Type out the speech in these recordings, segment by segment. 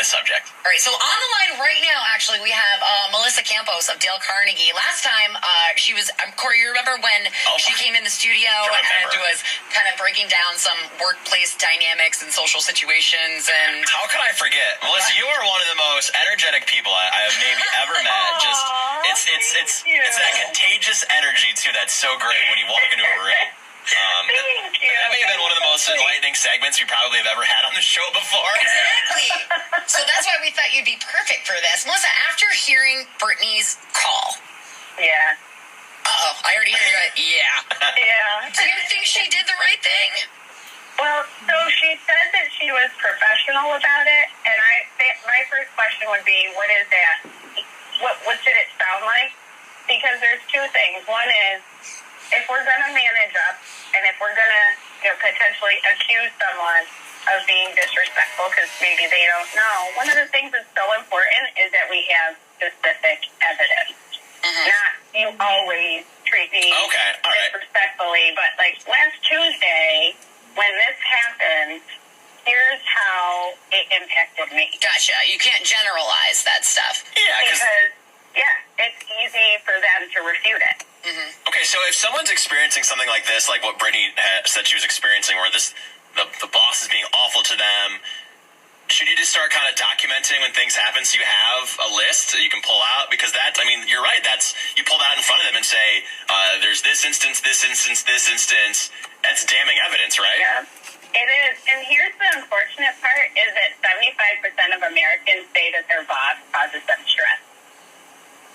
subject. All right, so on the line right now, actually, we have Melisza Campos of Dale Carnegie. Last time, she was, Corey, you remember when she came in the studio and was kind of breaking down some workplace dynamics and social situations? And how could I forget? Melisza, you are one of the most energetic people I have maybe ever met. Just it's that contagious energy, too, that's so great when you walk into a room. That may have been one of the most enlightening segments we probably have ever had on the show before. Exactly. So that's why we thought you'd be perfect for this. Melisza, after hearing Brittany's call. Yeah. Uh-oh, I already heard you. Yeah. Yeah. Do you think she did the right thing? Well, so she said that she was professional about it, and my first question would be, what is that? What should it sound like? Because there's two things. One is, if we're going to manage up, and if we're going to potentially accuse someone of being disrespectful because maybe they don't know, one of the things that's so important is that we have specific evidence. Not you always treat me disrespectfully, but like last Tuesday, when this happened, here's how it impacted me. Gotcha. You can't generalize that stuff. Yeah, because it's easy for them to refute it. Okay, so if someone's experiencing something like this, like what Brittany said she was experiencing, where the boss is being awful to them, should you just start kind of documenting when things happen so you have a list that you can pull out? Because you're right, you pull that in front of them and say, there's this instance, this instance, this instance. That's damning evidence, right? Yeah, it is. And here's the unfortunate part is that 75% of Americans say that their boss causes them stress.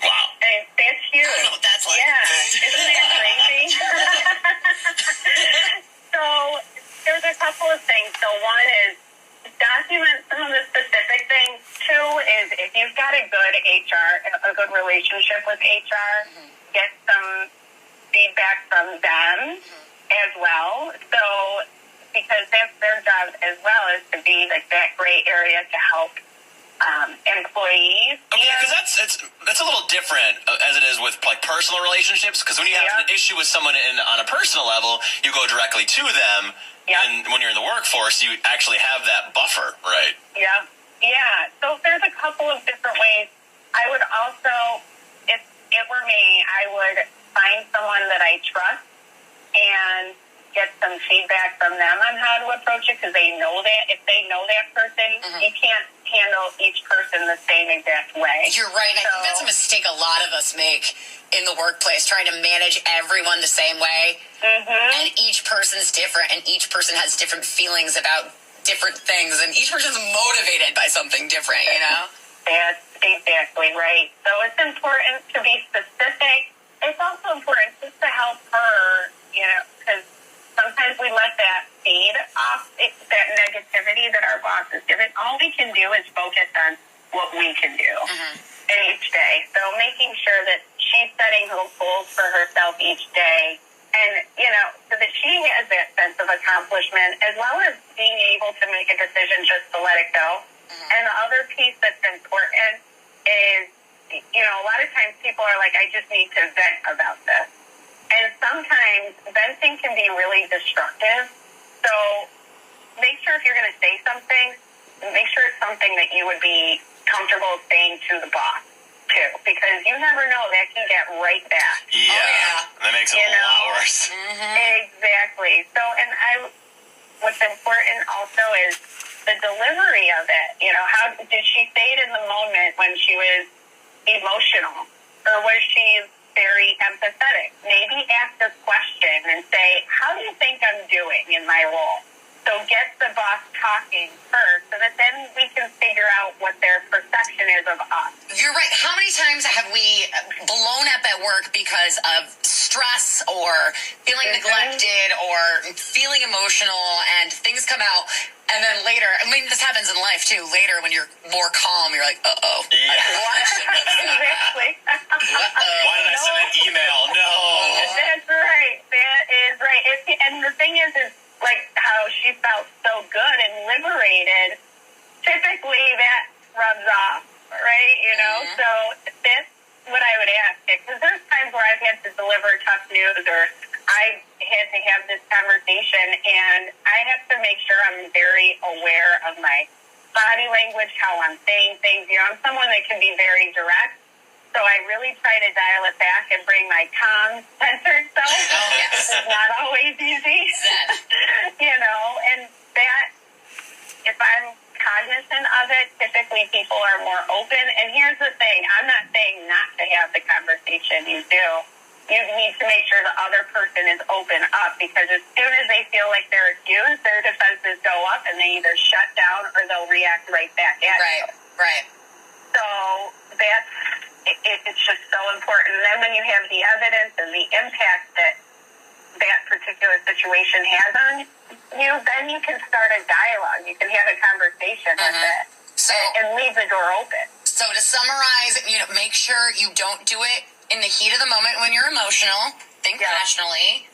Wow. I mean, that's huge. I don't know what that's like. Yeah. Isn't that crazy? So there's a couple of things. So one is document some of the specific things. Two is if you've got a good relationship with HR, get some feedback from them as well. So because that's their job as well, is to be like that gray area to help employees. Okay, because that's a little different as it is with like personal relationships. Because when you have an issue with someone on a personal level, you go directly to them. And when you're in the workforce, you actually have that buffer, right? Yeah. Yeah. So there's a couple of different ways. I would also, if it were me, I would find someone that I trust and get some feedback from them on how to approach it, because they know that. If they know that person, you can't handle each person the same exact way. You're right. I think that's a mistake a lot of us make in the workplace, trying to manage everyone the same way. And each person's different, and each person has different feelings about different things, and each person's motivated by something different, you know? That's exactly right. So it's important to be specific. It's also important just to help her, because sometimes we let that feed off that negativity that our boss is giving. All we can do is focus on what we can do in each day. So making sure that she's setting goals for herself each day, and, so that she has that sense of accomplishment, as well as being able to make a decision just to let it go. And the other piece that's important is, a lot of times people are like, I just need to vent about this. And sometimes venting can be really destructive. So make sure if you're going to say something, make sure it's something that you would be comfortable saying to the boss, too. Because you never know, that can get right back. Yeah. That makes it a lot worse. Exactly. So, what's important also is the delivery of it. How did she say it in the moment when she was emotional? Or was she very empathetic? Maybe ask a question and say, how do you think I'm doing in my role? So get the boss talking first, so that then we can figure out what their perception is of us. You're right. How many times have we blown up at work because of stress or feeling neglected or feeling emotional, and things come out, and then later, this happens in life too, later when you're more calm, you're like, uh-oh. Exactly. Why did I send an email? No. That's right. That is right. And the thing is like how she felt so good and liberated, typically that rubs off, right? So that's what I would ask it, because there's times where I've had to deliver tough news, or I had to have this conversation, and I have to make sure I'm very aware of my body language, how I'm saying things. You know, I'm someone that can be very direct. So I really try to dial it back and bring my calm, centered self. Oh, yes. It's not always easy. Zen. You know, and that, if I'm cognizant of it, typically people are more open. And here's the thing, I'm not saying not to have the conversation. You do. You need to make sure the other person is open up, because as soon as they feel like they're accused, their defenses go up and they either shut down or they'll react right back at you. Right. So that's, it's just so important. And then when you have the evidence and the impact that that particular situation has on you, then you can start a dialogue. You can have a conversation with it and leave the door open. So to summarize, make sure you don't do it in the heat of the moment when you're emotional. Think rationally.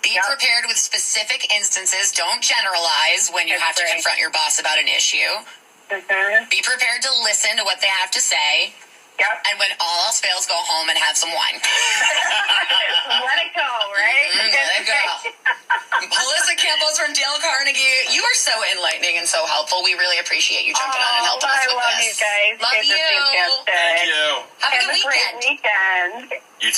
Be prepared with specific instances. Don't generalize when you have to confront your boss about an issue. Be prepared to listen to what they have to say. And when all else fails, go home and have some wine. Let it go, right? Let it go. Melisza Campos from Dale Carnegie, you are so enlightening and so helpful. We really appreciate you jumping on and helping us with this. I love you guys. Love you. Fantastic. Thank you. Have a good Have a great weekend.